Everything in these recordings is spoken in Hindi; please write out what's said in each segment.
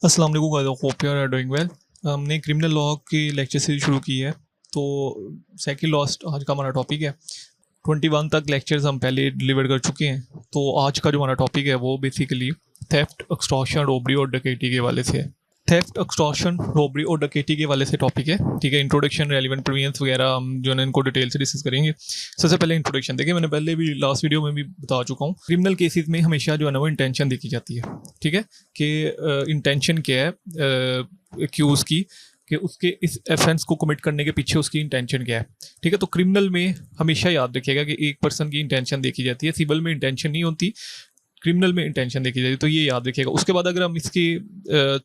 अस्सलाम वालेकुम guys, hope you are doing well. हमने क्रिमिनल लॉ की लेक्चर सीरीज शुरू की है। तो सेकंड लास्ट आज का हमारा टॉपिक है। 21 तक लेक्चर्स हम पहले डिलीवर कर चुके हैं। तो आज का जो हमारा टॉपिक है वो बेसिकली थेफ्ट, एक्सटॉर्शन, रॉबरी और डकैती के हवाले से है। थेफ्ट, एक्सटॉर्शन, रॉबरी और डकैती के वाले से टॉपिक है। ठीक है, इंट्रोडक्शन, रेलिवेंट प्रीवियंस वगैरह हम जो है इनको डिटेल से डिस्कस करेंगे। सबसे पहले इंट्रोडक्शन देखिए, मैंने पहले भी लास्ट वीडियो में भी बता चुका हूँ। क्रिमिनल केसेस में हमेशा जो है ना वो इंटेंशन देखी जाती है। ठीक है, कि इंटेंशन क्या है एक्यूज़ की, कि उसके इस ऑफेंस को कमिट करने के पीछे उसकी इंटेंशन क्या है। ठीक है, तो क्रिमिनल में हमेशा याद रखिएगा कि एक पर्सन की इंटेंशन देखी जाती है। सिविल में इंटेंशन नहीं होती, क्रिमिनल में इंटेंशन देखी जाती है। तो ये याद रखिएगा। उसके बाद अगर हम इसकी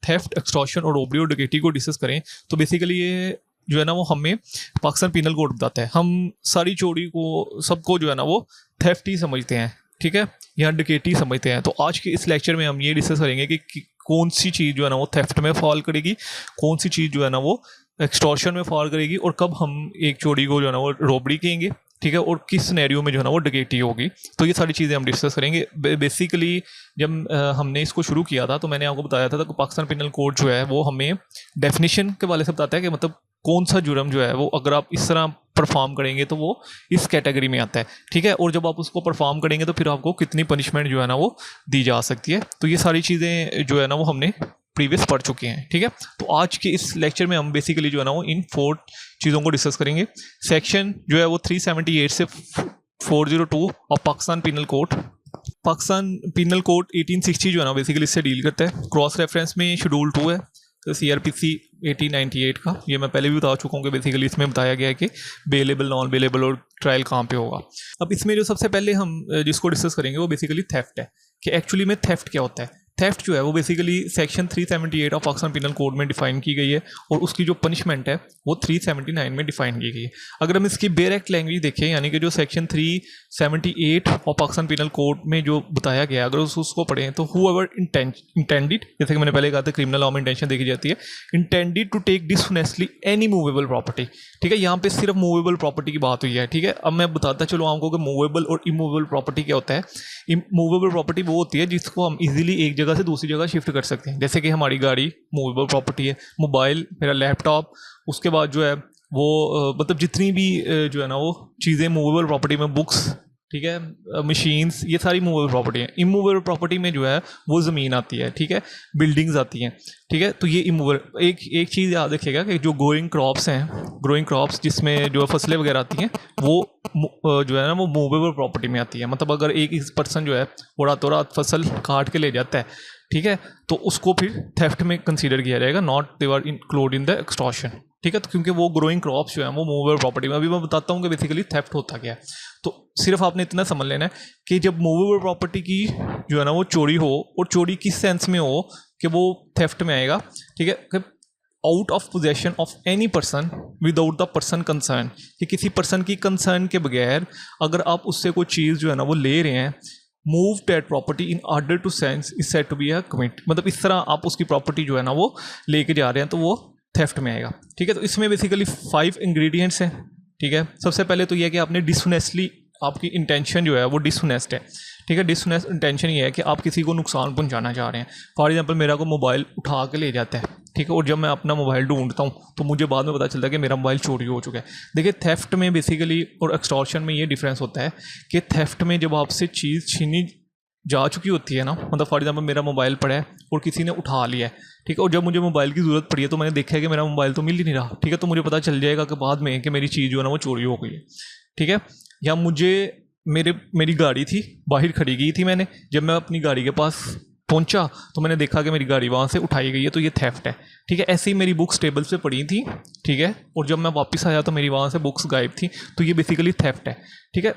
थेफ्ट, एक्सटॉर्शन और रॉबरी और डकैती को डिस्कस करें तो बेसिकली ये जो है ना वो हमें पाकिस्तान पिनल कोड बताता है। हम सारी चोरी को, सबको जो है ना वो थेफ्ट ही समझते हैं। ठीक है, यहाँ डकैती समझते हैं। तो आज के इस लेक्चर में हम ये डिस्कस करेंगे कि कौन सी चीज़ जो है ना वो थेफ्ट में फॉल करेगी, कौन सी चीज़ जो है ना वो एक्सटॉर्शन में फॉल करेगी, और कब हम एक चोरी को जो है ना वो रॉबरी कहेंगे। ठीक है, और किस सिनेरियो में जो है ना वो डकैती होगी। तो ये सारी चीज़ें हम डिस्कस करेंगे। बेसिकली जब हमने इसको शुरू किया था तो मैंने आपको बताया था कि पाकिस्तान पिनल कोड जो है वो हमें डेफिनेशन के वाले से बताता है कि मतलब कौन सा जुर्म जो है वो अगर आप इस तरह परफॉर्म करेंगे तो वो इस कैटेगरी में आता है। ठीक है, और जब आप उसको परफॉर्म करेंगे तो फिर आपको कितनी पनिशमेंट जो है ना वो दी जा सकती है। तो ये सारी चीज़ें जो है ना वो हमने प्रीवियस पढ़ चुके हैं। ठीक है, तो आज के इस लेक्चर में हम बेसिकली जो है ना वो इन 4 चीज़ों को डिस्कस करेंगे। सेक्शन जो है वो 378 से 402 और Pakistan penal code, Pakistan penal code 1860 जो है ना बेसिकली इससे डील करता है। क्रॉस रेफरेंस में शेड्यूल 2 है, तो CRPC 1898 का, ये मैं पहले भी बता चुका हूँ कि बेसिकली इसमें बताया गया है कि बेलेबल, नॉन बेलेबल और ट्रायल कहाँ पे होगा। अब इसमें जो सबसे पहले हम जिसको डिस्कस करेंगे वो बेसिकली थेफ्ट है, कि एक्चुअली में थेफ्ट क्या होता है। थेफ्ट जो है वो basically section 378 of Pakistan penal code में डिफाइन की गई है, और उसकी जो पनिशमेंट है वो 379 में डिफाइन की गई है। अगर हम इसकी डायरेक्ट लैंग्वेज देखें, यानी कि जो section 378 of Pakistan penal code में जो बताया गया, अगर उसको पढ़ें तो हूएवर इंटेंडेड, जैसे कि मैंने पहले कहा था क्रिमिनल लॉ में इंटेंशन देखी जाती है, intended to take dishonestly any movable property. ठीक है, यहाँ पे सिर्फ मूवेबल प्रॉपर्टी की बात हुई है। ठीक है, अब मैं बताता चलो आपको कि मूवेबल और इमूवेबल प्रॉपर्टी क्या होता है। मूवेबल प्रॉपर्टी वो होती है जिसको हम इजीली एक जगह से दूसरी जगह शिफ्ट कर सकते हैं। जैसे कि हमारी गाड़ी मूवेबल प्रॉपर्टी है, मोबाइल, मेरा लैपटॉप, उसके बाद जो है वो मतलब जितनी भी जो है ना वो चीज़ें मूवेबल प्रॉपर्टी में, बुक्स, ठीक है, मशीन्स, ये सारी मूवेबल प्रॉपर्टी है। इमूवेबल प्रॉपर्टी में जो है वो ज़मीन आती है। ठीक है, बिल्डिंग्स आती हैं। ठीक है, तो ये इमूवेबल, एक चीज़ याद रखिएगा कि जो ग्रोइंग क्रॉप्स हैं, ग्रोइंग क्रॉप्स जिसमें जो फसलें वगैरह आती हैं वो जो है ना वो मूवेबल प्रॉपर्टी में आती है। मतलब अगर एक पर्सन जो है वो रातों रात फसल काट के ले जाता है, ठीक है, तो उसको फिर थेफ्ट में कंसीडर किया जाएगा, not they are include in the extortion. ठीक है, तो क्योंकि वो ग्रोइंग क्रॉप्स जो है वो मूवेबल प्रॉपर्टी में, अभी मैं बताता हूँ कि बेसिकली थेफ्ट होता क्या है। तो सिर्फ आपने इतना समझ लेना है कि जब मूवेबल प्रॉपर्टी की जो है ना वो चोरी हो, और चोरी किस सेंस में हो कि वो थेफ्ट में आएगा। ठीक है, कि out of possession of any person without the person concern, कि किसी पर्सन की कंसर्न के बगैर अगर आप उससे कोई चीज़ जो है ना वो ले रहे हैं, move that property in order to sense is said to be a commit. मतलब इस तरह आप उसकी प्रॉपर्टी जो है ना वो लेके जा रहे हैं तो वो थेफ्ट में आएगा। ठीक है, तो इसमें बेसिकली 5 इंग्रेडिएंट्स हैं। ठीक है, सबसे पहले तो यह है कि आपने डिसऑनेस्टली, आपकी इंटेंशन जो है वो डिसऑनेस्ट है। ठीक है, डिसऑनेस्ट इंटेंशन ये है कि आप किसी को नुकसान पहुंचाना चाह रहे हैं। फॉर एग्जांपल मेरा को मोबाइल उठा के ले जाता है, ठीक है, और जब मैं अपना मोबाइल ढूंढता हूँ तो मुझे बाद में पता चलता है कि मेरा मोबाइल चोरी हो चुका है। देखिए, थेफ्ट में बेसिकली और एक्सटॉर्शन में ये डिफरेंस होता है कि थेफ्ट में जब आपसे चीज़ छीनी जा चुकी होती है ना, मतलब फॉर एग्जांपल मेरा मोबाइल पड़ा है और किसी ने उठा लिया है, ठीक है, और जब मुझे मोबाइल की ज़रूरत पड़ी है तो मैंने देखा है कि मेरा मोबाइल तो मिल ही नहीं रहा। ठीक है, तो मुझे पता चल जाएगा कि बाद में कि मेरी चीज़ जो है ना वो चोरी हो गई है। ठीक है, या मुझे मेरी गाड़ी थी, बाहर खड़ी गई थी मैंने, जब मैं अपनी गाड़ी के पास पहुंचा तो मैंने देखा कि मेरी गाड़ी वहाँ से उठाई गई है, तो ये थेफ्ट है। ठीक है, ऐसे ही मेरी बुक्स टेबल पे पड़ी थी, ठीक है, और जब मैं वापस आया तो मेरी वहाँ से बुक्स गायब थी, तो ये बेसिकली थेफ्ट है। ठीक है,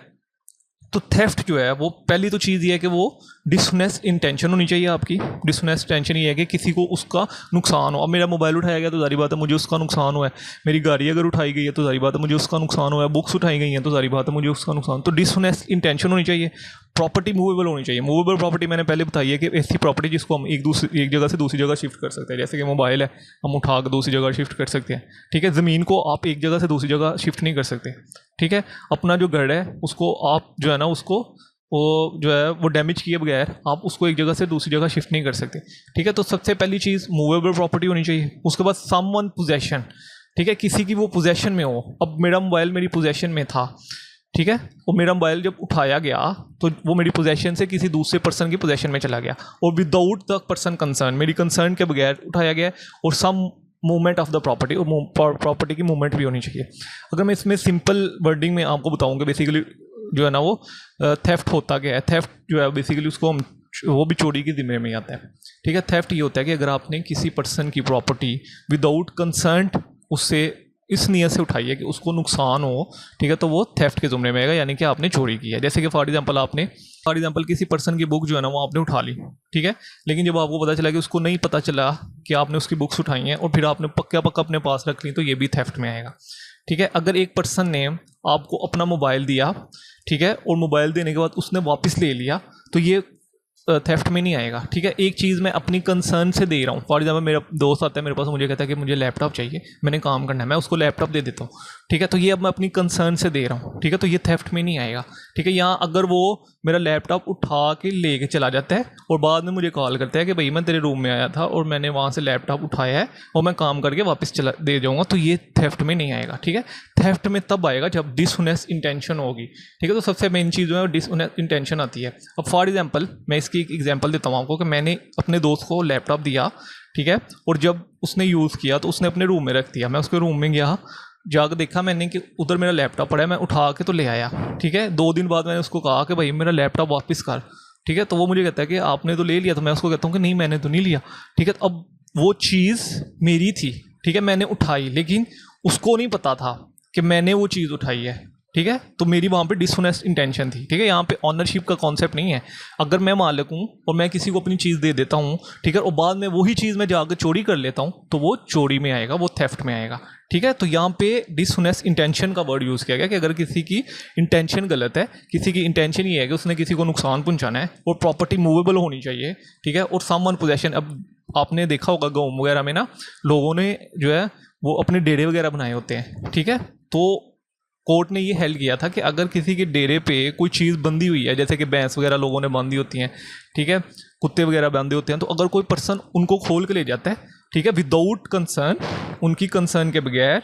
तो थेफ्ट जो है वो पहली तो चीज़ ये है कि वो डिसऑनेस्ट इंटेंशन होनी चाहिए आपकी। डिसऑनेस्ट इंटेंशन ये है कि किसी को उसका नुकसान हो। अब मेरा मोबाइल उठाया गया तो जारी बात है मुझे उसका नुकसान हुआ है, मेरी गाड़ी अगर उठाई गई है तो जारी बात है मुझे उसका नुकसान हुआ है, बुक्स उठाई गई हैं तो जारी बात है मुझे उसका नुकसान। तो डिसऑनेस्ट इंटेंशन होनी चाहिए। प्रॉपर्टी मूवेबल होनी चाहिए। मूवेबल प्रॉपर्टी मैंने पहले बताई है कि ऐसी प्रॉपर्टी जिसको हम एक जगह से दूसरी जगह शिफ्ट कर सकते हैं। जैसे कि मोबाइल है, हम उठा कर दूसरी जगह शिफ्ट कर सकते हैं। ठीक है, ज़मीन को आप एक जगह से दूसरी जगह शिफ्ट नहीं कर सकते। ठीक है, अपना जो घर है उसको आप जो है ना उसको वो जो है वो डैमेज किए बगैर आप उसको एक जगह से दूसरी जगह शिफ्ट नहीं कर सकते, ठीक है। तो सबसे पहली चीज़ मूवेबल प्रॉपर्टी होनी चाहिए। उसके बाद समवन पोजेशन, ठीक है, किसी की वो पोजेशन में हो। अब मेरा मोबाइल मेरी पोजेशन में था, ठीक है, वो मेरा मोबाइल जब उठाया गया तो वो मेरी पोजेशन से किसी दूसरे पर्सन की पोजेशन में चला गया और विदाउट द पर्सन कंसर्न, मेरी कंसर्न के बगैर उठाया गया, और some movement of the property, और प्रॉपर्टी की मूवमेंट भी होनी चाहिए। अगर मैं इसमें सिंपल वर्डिंग में आपको बताऊंगा, बेसिकली जो है ना वो थेफ्ट होता क्या है। थेफ्ट जो है बेसिकली उसको हम वो भी चोरी के ज़िम्मे में आता है, ठीक है। थेफ्ट ये होता है कि अगर आपने किसी पर्सन की प्रॉपर्टी विदाउट कंसर्न उससे इस नीयत से उठाई है कि उसको नुकसान हो, ठीक है, तो वो थेफ्ट के ज़ुमरे में आएगा, यानी कि आपने चोरी की है। जैसे कि फॉर एग्जांपल किसी पर्सन की बुक जो है ना वो आपने उठा ली, ठीक है, लेकिन जब आपको पता चला कि उसको नहीं पता चला कि आपने उसकी बुक्स उठाई हैं और फिर आपने पक्का अपने पास रख ली, तो ये भी थेफ्ट में आएगा, ठीक है। अगर एक पर्सन ने आपको अपना मोबाइल दिया, ठीक है, और मोबाइल देने के बाद उसने वापस ले लिया, तो ये थेफ्ट में नहीं आएगा, ठीक है। एक चीज़ मैं अपनी कंसर्न से दे रहा हूँ। फॉर एग्जाम्पल मेरा दोस्त आता है मेरे पास, मुझे कहता है कि मुझे लैपटॉप चाहिए, मैंने काम करना है, मैं उसको लैपटॉप दे देता हूँ, ठीक है, तो ये अब मैं अपनी कंसर्न से दे रहा हूँ, ठीक है, तो ये थेफ्ट में नहीं आएगा, ठीक है। यहाँ अगर वो मेरा लैपटॉप उठा के लेके चला जाता है और बाद में मुझे कॉल करता है कि भाई मैं तेरे रूम में आया था और मैंने वहाँ से लैपटॉप उठाया है और मैं काम करके वापस चला दे जाऊँगा, तो ये थेफ्ट में नहीं आएगा, ठीक है। थेफ्ट में तब आएगा जब डिसऑनेस्ट इंटेंशन होगी, ठीक है। तो सबसे मेन चीज़ जो है डिसऑनेस्ट इंटेंशन आती है। अब फॉर एग्जांपल मैं इसकी एक एग्जांपल देता हूँ आपको कि मैंने अपने दोस्त को लैपटॉप दिया, ठीक है, और जब उसने यूज़ किया तो उसने अपने रूम में रख दिया। मैं उसके रूम में गया, जाकर देखा मैंने कि उधर मेरा लैपटॉप पड़ा है, मैं उठा के तो ले आया, ठीक है। 2 दिन बाद मैंने उसको कहा कि भाई मेरा लैपटॉप वापस कर, ठीक है, तो वो मुझे कहता है कि आपने तो ले लिया। तो मैं उसको कहता हूँ कि नहीं मैंने तो नहीं लिया, ठीक है। तो अब वो चीज़ मेरी थी, ठीक है, मैंने उठाई, लेकिन उसको नहीं पता था कि मैंने वो चीज़ उठाई है, ठीक है। तो मेरी वहाँ पे डिसऑनेस्ट इंटेंशन थी, ठीक है। यहाँ पे ऑनरशिप का कॉन्सेप्ट नहीं है। अगर मैं मालिक हूँ और मैं किसी को अपनी चीज़ दे देता हूँ, ठीक है, और बाद में वही चीज़ मैं जाकर चोरी कर लेता हूँ, तो वो चोरी में आएगा, वो थेफ्ट में आएगा, ठीक है। तो यहाँ पे डिसऑनेस्ट इंटेंशन का वर्ड यूज़ किया गया कि अगर किसी की इंटेंशन गलत है, किसी की इंटेंशन ये है कि उसने किसी को नुकसान पहुँचाना है, और प्रॉपर्टी मूवेबल होनी चाहिए, ठीक है, और समवन पोजेशन। अब आपने देखा होगा गाँव वगैरह में ना लोगों ने जो है वो अपने डेरे वगैरह बनाए होते हैं, ठीक है। तो कोर्ट ने ये हेल्प किया था कि अगर किसी के डेरे पे कोई चीज़ बंधी हुई है, जैसे कि भैंस वगैरह लोगों ने बांधी होती हैं, ठीक है, कुत्ते वगैरह बांधे होते हैं, तो अगर कोई पर्सन उनको खोल के ले जाता है, ठीक है, विदाउट कंसर्न, उनकी कंसर्न के बगैर,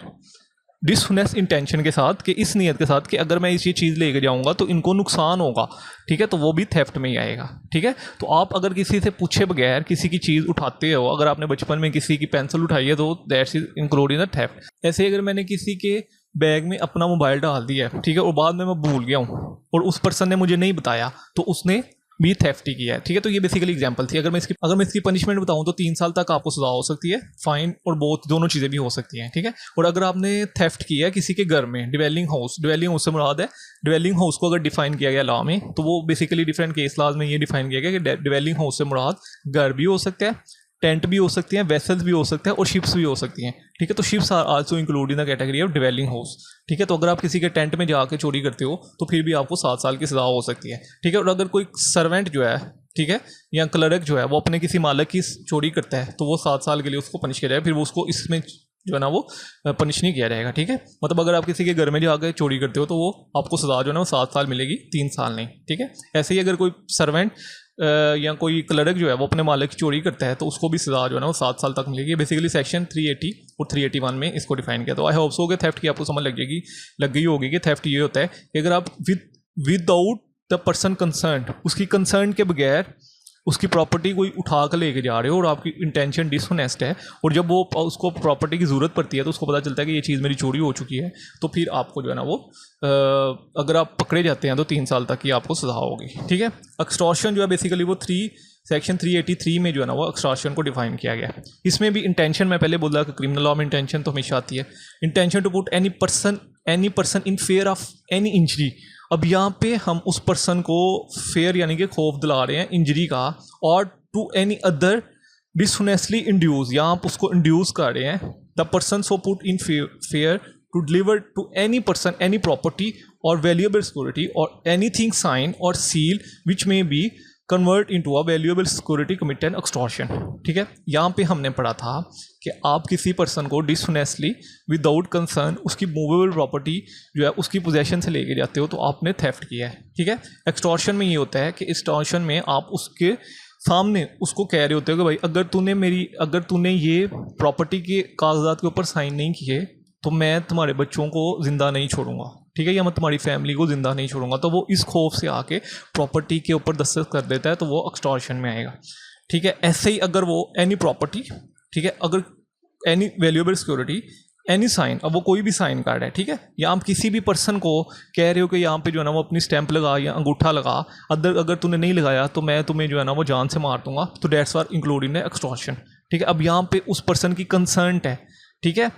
डिसऑनेस्ट इंटेंशन के साथ, कि इस नीयत के साथ कि अगर मैं ये चीज़ लेके जाऊंगा तो इनको नुकसान होगा, ठीक है, तो वो भी थेफ्ट में ही आएगा, ठीक है। तो आप अगर किसी से पूछे बगैर किसी की चीज़ उठाते हो, अगर आपने बचपन में किसी की पेंसिल उठाई है, तो that's is include in the theft. ऐसे अगर मैंने किसी के बैग में अपना मोबाइल डाल दिया है, ठीक है, और बाद में मैं भूल गया हूँ और उस पर्सन ने मुझे नहीं बताया, तो उसने भी थेफ्ट ही किया है, ठीक है। तो ये बेसिकली एग्जांपल थी। अगर मैं इसकी पनिशमेंट बताऊँ तो 3 साल तक आपको सजा हो सकती है, फाइन और बोथ दोनों चीज़ें भी हो सकती हैं, ठीक है। और अगर आपने थेफ्ट किया है किसी के घर में, डिवेलिंग हाउस से मुराद है, डिवेलिंग हाउस को अगर डिफाइन किया गया लॉ में, तो वो बेसिकली डिफरेंट केस लॉज में ये डिफाइन किया गया कि डिवेलिंग हाउस से मुराद घर भी हो सकता है, टेंट भी हो सकती हैं, वेसल्स भी हो सकते हैं, और शिप्स भी हो सकती हैं, ठीक है। तो ships are also include in the category of dwelling house, ठीक है। तो अगर आप किसी के टेंट में जाके चोरी करते हो तो फिर भी आपको 7 साल की सज़ा हो सकती है, ठीक है। और अगर कोई सर्वेंट जो है, ठीक है, या क्लर्क जो है, वो अपने किसी मालिक की चोरी करता है, तो वो 7 साल के लिए उसको पनिश किया जाए, फिर वो उसको इसमें जो है ना वो पनिश नहीं किया जाएगा, ठीक है। मतलब अगर आप किसी के घर में जाकर चोरी करते हो तो वो आपको सज़ा जो है ना वो 7 साल मिलेगी, 3 साल नहीं, ठीक है। ऐसे ही अगर कोई सर्वेंट या कोई क्लर्क जो है वो अपने मालिक की चोरी करता है तो उसको भी सज़ा जो है ना वो 7 साल तक मिलेगी। बेसिकली सेक्शन 380 और 381 में इसको डिफाइन किया। तो आई होप सो कि थेफ्ट की आपको समझ लग गई होगी कि थेफ्ट ये होता है कि अगर आप विदाउट द पर्सन कंसर्न, उसकी कंसर्न के बगैर उसकी प्रॉपर्टी कोई उठा कर लेके जा रहे हो और आपकी इंटेंशन डिसऑनेस्ट है, और जब वो उसको प्रॉपर्टी की ज़रूरत पड़ती है तो उसको पता चलता है कि ये चीज़ मेरी चोरी हो चुकी है, तो फिर आपको जो है ना वो अगर आप पकड़े जाते हैं तो 3 साल तक की आपको सज़ा होगी, ठीक है। एक्सटॉर्शन जो है बेसिकली वो सेक्शन 383 में जो है ना वो एक्सटॉर्शन को डिफाइन किया गया है। इसमें भी इंटेंशन, मैं पहले बोला कि क्रिमिनल लॉ में इंटेंशन तो हमेशा आती है, intention to put any person in fear of any injury. अब यहाँ पे हम उस पर्सन को फेयर यानी कि खौफ दिला रहे हैं इंजरी का, और to any other dishonestly induce, यहाँ आप उसको इंड्यूस कर रहे हैं, the person so put in fear to deliver to any person any property और वैल्यूएबल सिक्योरिटी और एनीथिंग साइन और seal which may be convert into a valuable security commit an extortion. ठीक है, यहाँ पे हमने पढ़ा था कि आप किसी पर्सन को डिसऑनेस्टली विदाउट कंसर्न उसकी मूवेबल प्रॉपर्टी जो है उसकी पोजेशन से लेके जाते हो, तो आपने थेफ्ट किया है। ठीक है, एक्सटॉर्शन में ये होता है कि एक्सटॉर्शन में आप उसके सामने उसको कह रहे होते हो कि भाई अगर तूने ये प्रॉपर्टी के कागजात के ऊपर साइन नहीं किए तो मैं तुम्हारे बच्चों को ज़िंदा नहीं छोड़ूंगा। ठीक है, या मैं तुम्हारी फैमिली को ज़िंदा नहीं छोड़ूंगा। तो वो इस खौफ से आके प्रॉपर्टी के ऊपर दस्तखत कर देता है, तो वो एक्सटॉर्शन में आएगा। ठीक है, ऐसे ही अगर वो एनी प्रॉपर्टी, ठीक है, अगर any valuable security, any sign, अब वो कोई भी साइन कार्ड है, ठीक है, या आप किसी भी पर्सन को कह रहे हो कि यहाँ पे जो है ना वो अपनी स्टैंप लगा या अंगूठा लगा, अगर तूने नहीं लगाया तो मैं तुम्हें जो है ना वो जान से मार दूंगा, तो डेट्स आर इंक्लूडिंग एक्सटॉर्शन। ठीक है, अब यहाँ पे उस पर्सन की कंसर्ट है, ठीक है,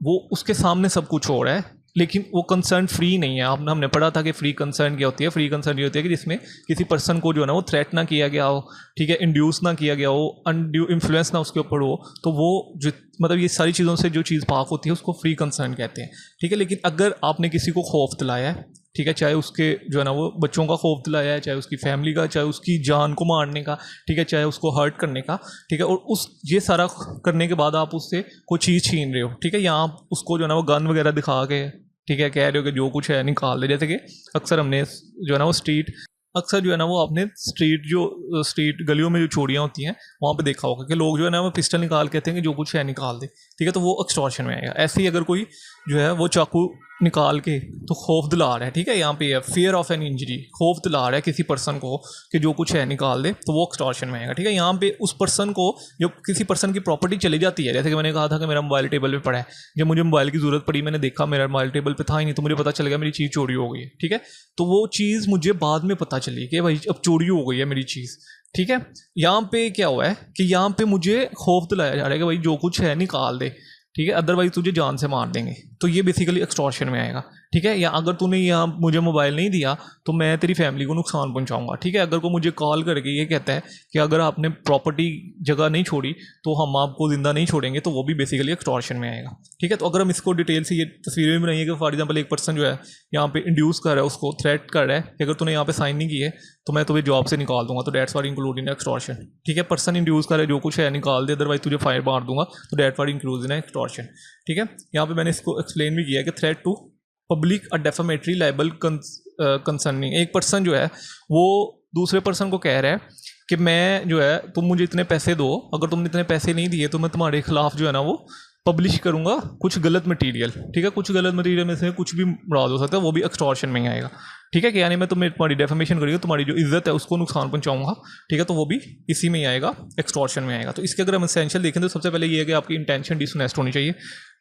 वो उसके सामने सब कुछ हो रहा है, लेकिन वो कंसर्न फ्री नहीं है। हमने पढ़ा था कि फ्री कंसर्न क्या होती है। फ्री कंसर्न ये होती है कि जिसमें किसी पर्सन को जो है ना वो थ्रेट ना किया गया हो, ठीक है, इंड्यूस ना किया गया हो, अनड्यू इन्फ्लुएंस ना उसके ऊपर हो, तो वो जो मतलब ये सारी चीज़ों से जो चीज़ पाक होती है उसको फ्री कंसर्न कहते हैं। ठीक है, लेकिन अगर आपने किसी को खौफ दिलाया है, ठीक है, चाहे उसके जो है ना वो बच्चों का खौफ दिलाया है, चाहे उसकी फैमिली का, चाहे उसकी जान को मारने का, ठीक है, चाहे उसको हर्ट करने का, ठीक है, और ये सारा करने के बाद आप उससे कोई चीज़ छीन रहे हो, ठीक है, या आप उसको जो है ना वो गन वगैरह दिखा के, ठीक है, कह रहे हो कि जो कुछ है निकाल दे। जैसे कि अक्सर हमने जो है ना वो अक्सर जो है ना वो आपने स्ट्रीट गलियों में जो चोरियाँ होती हैं वहाँ पे देखा होगा कि लोग जो है ना वो पिस्टल निकाल कहते हैं कि जो कुछ है निकाल दे। ठीक है, तो वो एक्सटॉर्शन में आएगा। ऐसे ही अगर कोई जो है वो चाकू निकाल के तो खौफ दिला रहा है, ठीक है, यहाँ पे फियर ऑफ एन इंजरी, खौफ दिला रहा है किसी पर्सन को कि जो कुछ है निकाल दे, तो वो एक्सटॉर्शन में आएगा। ठीक है, यहाँ पे उस पर्सन को, जब किसी पर्सन की प्रॉपर्टी चली जाती है, जैसे कि मैंने कहा था कि मेरा मोबाइल टेबल पे पड़ा है, जब मुझे मोबाइल की ज़रूरत पड़ी, मैंने देखा मेरा मोबाइल टेबल पे था ही नहीं, तो मुझे पता चल गया मेरी चीज़ चोरी हो गई है। ठीक है, तो वो चीज़ मुझे बाद में पता चली कि भाई अब चोरी हो गई है मेरी चीज़। ठीक है, यहाँ पे क्या हुआ है कि यहाँ पे मुझे खौफ दिलाया जा रहा है कि भाई जो कुछ है निकाल दे, ठीक है, अदरवाइज तुझे जान से मार देंगे। तो ये बेसिकली एक्सटॉर्शन में आएगा। ठीक है, या अगर तूने यहाँ मुझे मोबाइल नहीं दिया तो मैं तेरी फैमिली को नुकसान पहुँचाऊंगा। ठीक है, अगर कोई मुझे कॉल करके ये कहता है कि अगर आपने प्रॉपर्टी जगह नहीं छोड़ी तो हम आपको ज़िंदा नहीं छोड़ेंगे, तो वो भी बेसिकली एक्सटॉर्शन में आएगा। ठीक है, तो अगर हम इसको डिटेल से ये तस्वीरें भी बनाइए कि फॉर एग्जाम्पल एक पर्सन जो है यहाँ पे इंड्यूस कर रहा है, उसको थ्रेट कर रहा है कि अगर तूने यहाँ पे साइन नहीं किए तो मैं तुम्हें जॉब से निकाल दूंगा, तो डेट्स आर इंक्लूडिंग एक्सटॉर्शन। ठीक है, पर्सन इंड्यूस कर रहा है जो कुछ है निकाल दे, अदरवाइज तुझे फायर मार दूंगा, तो डेट्स आर इंक्लूडिंग एक्सटॉर्शन। ठीक है, यहाँ पे मैंने इसको एक्सप्लेन भी किया कि threat to public a defamatory libel concerning, एक पर्सन जो है वो दूसरे पर्सन को कह रहा है कि मैं जो है तुम मुझे इतने पैसे दो, अगर तुमने इतने पैसे नहीं दिए तो मैं तुम्हारे खिलाफ जो है ना वो पब्लिश करूँगा कुछ गलत मटेरियल। ठीक है, कुछ गलत मटेरियल में से कुछ भी मुराद हो सकता है, वो भी एक्सटॉर्शन में ही आएगा। ठीक है, कि यानी मैं तुम्हारी डेफामेशन करूँगा, तुम्हारी जो इज्जत है उसको नुकसान पहुँचाऊंगा। ठीक है, तो वो भी इसी में ही आएगा, एक्सटॉर्शन में आएगा। तो इसके अगर हम एसेंशियल देखें तो सबसे पहले ये है कि आपकी इंटेंशन डिसऑनेस्ट होनी चाहिए।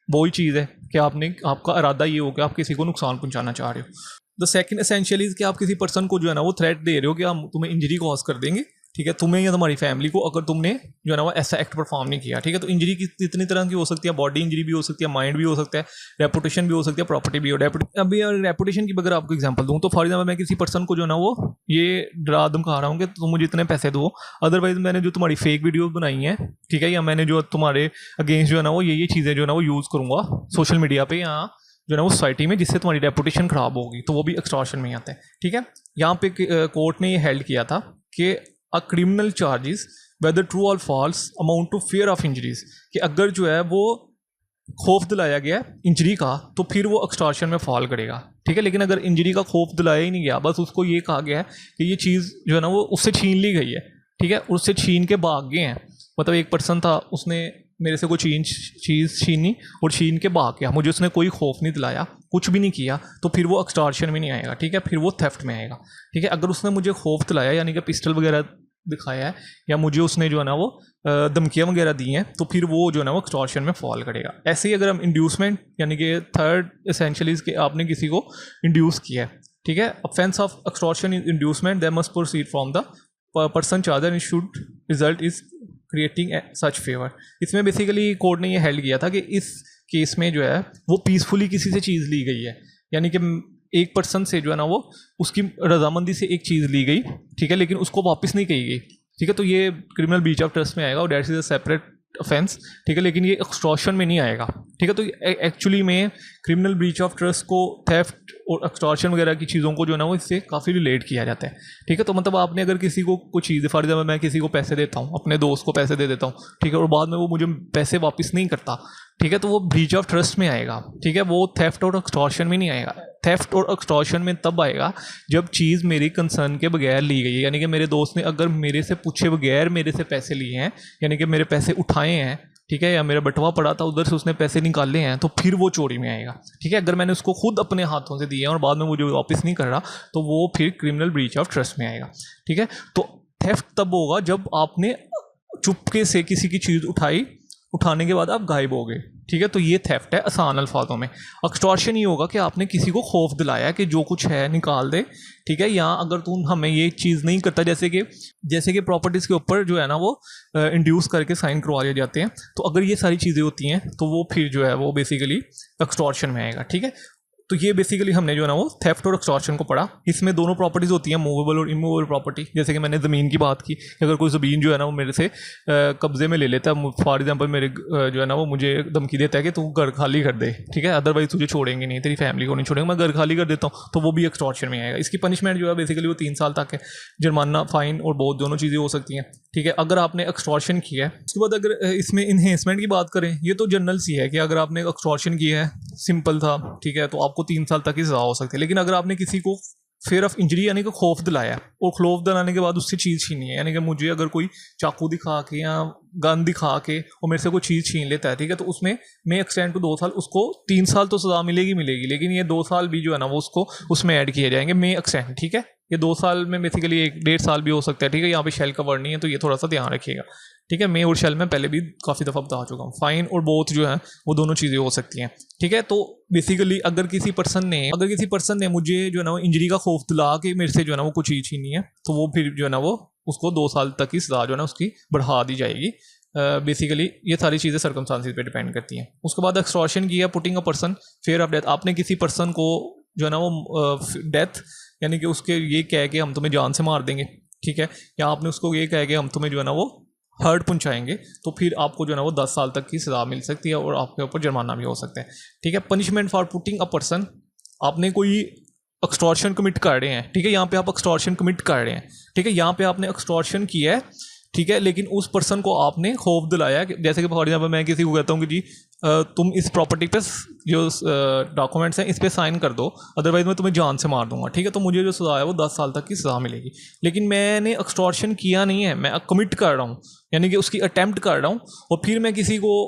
वही चीज़ है कि आपका इरादा ये हो कि आप किसी को नुकसान पहुंचाना चाह रहे हो। द सेकंड एसेंशियल इज कि आप किसी पर्सन को जो है ना वो थ्रेट दे रहे हो कि हम तुम्हें इंजरी कॉज कर देंगे। ठीक है, तुम्हें या तुम्हारी फैमिली को, अगर तुमने जो है ना वो ऐसा एक्ट परफॉर्म नहीं किया। ठीक है, तो इंजरी कितनी तरह की हो सकती है, बॉडी इंजरी भी हो सकती है, माइंड भी हो सकता है, रेपुटेशन भी हो सकती है, प्रॉपर्टी भी हो। अभी रेपुटेशन की अगर आपको एग्जांपल दूं तो फॉर एग्जांपल मैं किसी पर्सन को जो है ना वो ये डरा धमका रहा हूँ कि तुम मुझे इतने पैसे दो, अदरवाइज मैंने जो तुम्हारी फेक वीडियो बनाई है, ठीक है, या मैंने जो तुम्हारे अगेंस्ट जो है ना वो ये चीज़ें जो है ना वो यूज़ करूँगा सोशल मीडिया पर या जो है ना वो सोसाइटी में, जिससे तुम्हारी रेपुटेशन ख़राब होगी, तो वो भी एक्सटॉर्शन में ही आता है। ठीक है, यहाँ पे कोर्ट ने ये हेल्ड किया था कि a criminal charges whether true or false amount to fear of injuries, कि अगर जो है वो खौफ दिलाया गया इंजरी का तो फिर वो एक्सटॉर्शन में फॉल करेगा। ठीक है, लेकिन अगर इंजरी का खौफ दिलाया ही नहीं गया, बस उसको ये कहा गया है कि ये चीज़ जो है ना वो उससे छीन ली गई है, ठीक है, उससे छीन के भाग गए हैं। मतलब एक पर्सन था, उसने मेरे से कोई चीज़ छीनी और छीन के भाग गया, मुझे उसने कोई खौफ नहीं दिलाया, कुछ भी नहीं किया, तो फिर वो एक्सटॉर्शन में नहीं आएगा। ठीक है, फिर वो थेफ्ट में आएगा। ठीक है, अगर उसने मुझे खौफ दिलाया यानी कि पिस्टल वगैरह दिखाया है या मुझे उसने जो है ना वो धमकियाँ वगैरह दी हैं, तो फिर वो जो है ना वो एक्सटॉर्शन में फॉल करेगा। ऐसे ही अगर हम इंड्यूसमेंट यानी कि थर्ड एसेंशियली कि आपने किसी को इंड्यूस किया है, ठीक है, offence of extortion is inducement, they must proceed from the person charger and should result is creating such favour. इसमें बेसिकली कोर्ट ने ये हेल्ड किया था कि इस केस में जो है वो पीसफुली किसी से चीज़ ली गई है, यानी कि एक पर्सन से जो है ना वो उसकी रजामंदी से एक चीज़ ली गई, ठीक है, लेकिन उसको वापस नहीं कही गई। ठीक है, तो ये क्रिमिनल ब्रीच ऑफ ट्रस्ट में आएगा और that is a separate offence, ठीक है, लेकिन ये एक्सटॉर्शन में नहीं आएगा, ठीक है। तो एक्चुअली में क्रिमिनल ब्रीच ऑफ ट्रस्ट को थेफ्ट और एक्सटॉर्शन वगैरह की चीज़ों को जो है ना वो इससे काफ़ी रिलेट किया जाता है, ठीक है। तो मतलब आपने अगर किसी को कुछ चीज़, फॉर एग्जाम्पल मैं किसी को पैसे देता हूँ, अपने दोस्त को पैसे दे देता हूँ, ठीक है, और बाद में वो मुझे पैसे वापस नहीं करता, ठीक है, तो वो ब्रीच ऑफ ट्रस्ट में आएगा, ठीक है, वो थेफ्ट और एक्सटॉर्शन में नहीं आएगा। थेफ्ट और एक्सटॉर्शन में तब आएगा जब चीज़ मेरी कंसर्न के बगैर ली गई है, यानी कि मेरे दोस्त ने अगर मेरे से पूछे बगैर मेरे से पैसे लिए हैं, यानी कि मेरे पैसे उठाए हैं, ठीक है, या मेरा बटवा पड़ा था उधर से उसने पैसे निकाले हैं, तो फिर वो चोरी में आएगा, ठीक है। अगर मैंने उसको खुद अपने हाथों से दिए हैं और बाद में मुझे वापस नहीं कर रहा, तो वो फिर क्रिमिनल ब्रीच ऑफ ट्रस्ट में आएगा, ठीक है। तो थेफ्ट तब होगा जब आपने चुपके से किसी की चीज़ उठाने के बाद आप गायब हो गए, ठीक है, तो ये थेफ्ट है आसान अल्फाजों में। एक्सटॉर्शन ये होगा कि आपने किसी को खौफ दिलाया कि जो कुछ है निकाल दे, ठीक है, या अगर तुम हमें ये चीज़ नहीं करता, जैसे कि प्रॉपर्टीज़ के ऊपर जो है ना वो इंड्यूस करके साइन करवा लिए जाते हैं, तो अगर ये सारी चीज़ें होती हैं तो वो फिर जो है वो बेसिकली एक्सटॉर्शन में आएगा, ठीक है। तो ये बेसिकली हमने जो है ना वो थेफ्ट और एक्सटॉर्शन को पढ़ा। इसमें दोनों प्रॉपर्टीज़ होती हैं, मूवेबल और इमूवेबल प्रॉपर्टी। जैसे कि मैंने ज़मीन की बात की, अगर कोई ज़मीन जो है ना वो मेरे से कब्जे में ले लेता है, फॉर एग्जांपल मेरे जो है ना वो मुझे धमकी देता है कि तू घर खाली कर दे, ठीक है, अदरवाइज तुझे छोड़ेंगे नहीं, तेरी फैमिली को नहीं छोड़ेंगे, मैं घर खाली कर देता हूँ, तो वो भी एक्सटॉर्शन में आएगा। इसकी पनिशमेंट जो है बेसिकली वो 3 साल तक है, जुर्माना, फाइन और बहुत दोनों चीज़ें हो सकती हैं, ठीक है, अगर आपने एक्सटॉर्शन किया है। उसके बाद अगर इसमें इन्हेंसमेंट की बात करें, ये तो जनरल सी है कि अगर आपने एक्सटॉर्शन किया है, सिंपल था, ठीक है, तो आपको 3 साल तक ही सज़ा हो सकती है। लेकिन अगर आपने किसी को फेयर ऑफ इंजरी यानी कि खौफ दिलाया और खौफ दिलाने के बाद उससे चीज़ छीनी है, यानी कि मुझे अगर कोई चाकू दिखा के या गन दिखा के और मेरे से कोई चीज़ छीन लेता है, ठीक है, तो उसमें मैं एक्सटेंड टू 2 साल, उसको 3 साल तो सज़ा मिलेगी, लेकिन ये 2 साल भी जो है ना वो उसको उसमें ऐड किए जाएंगे, मे एक्सटेंड, ठीक है। ये 2 साल में बेसिकली 1-1.5 साल भी हो सकता है, ठीक है। यहाँ पे शेल का वर्ड नहीं है, तो ये थोड़ा सा ध्यान रखिएगा, ठीक है। मे और शेल में पहले भी काफ़ी दफ़ा बता चुका हूँ। फाइन और बोथ जो है वो दोनों चीज़ें हो सकती हैं, ठीक है। तो बेसिकली अगर किसी पर्सन ने मुझे जो है ना वो इंजरी का खौफ दिला के मेरे से जो है ना वो कुछ चीज़ छीनी है, तो वो फिर जो है ना वो उसको 2 साल तक की सज़ा जो है ना उसकी बढ़ा दी जाएगी। बेसिकली ये सारी चीज़ें सर्कमस्टांसेस पे डिपेंड करती हैं। उसके बाद एक्सटॉर्शन किया, putting a person fair of death. आपने किसी पर्सन को जो है ना वो डेथ यानी कि उसके ये कह के हम तुम्हें जान से मार देंगे, ठीक है, या आपने उसको ये कह के हम तुम्हें जो है ना वो हर्ट पहुंचाएंगे, तो फिर आपको जो है ना वो 10 साल तक की सज़ा मिल सकती है और आपके ऊपर जुर्माना भी हो सकता है, ठीक है। Punishment for putting a person, आपने कोई एक्सटॉर्शन कमिट कर रहे हैं, ठीक है, यहाँ पे आप एक्सटॉर्शन कमिट कर रहे हैं, ठीक है, यहाँ पे आपने एक्सटॉर्शन किया है, ठीक है, लेकिन उस पर्सन को आपने खौफ दिलाया, जैसे कि फॉर एग्जाम्पल मैं किसी को कहता हूँ कि जी तुम इस प्रॉपर्टी पे जो डॉक्यूमेंट्स हैं इस पे साइन कर दो, अदरवाइज मैं तुम्हें जान से मार दूंगा, ठीक है, तो मुझे जो सज़ा है वो 10 साल तक की सज़ा मिलेगी। लेकिन मैंने एक्सटॉर्शन किया नहीं है, मैं कमिट कर रहा हूँ, यानी कि उसकी अटैम्प्ट कर रहा हूँ, और फिर मैं किसी को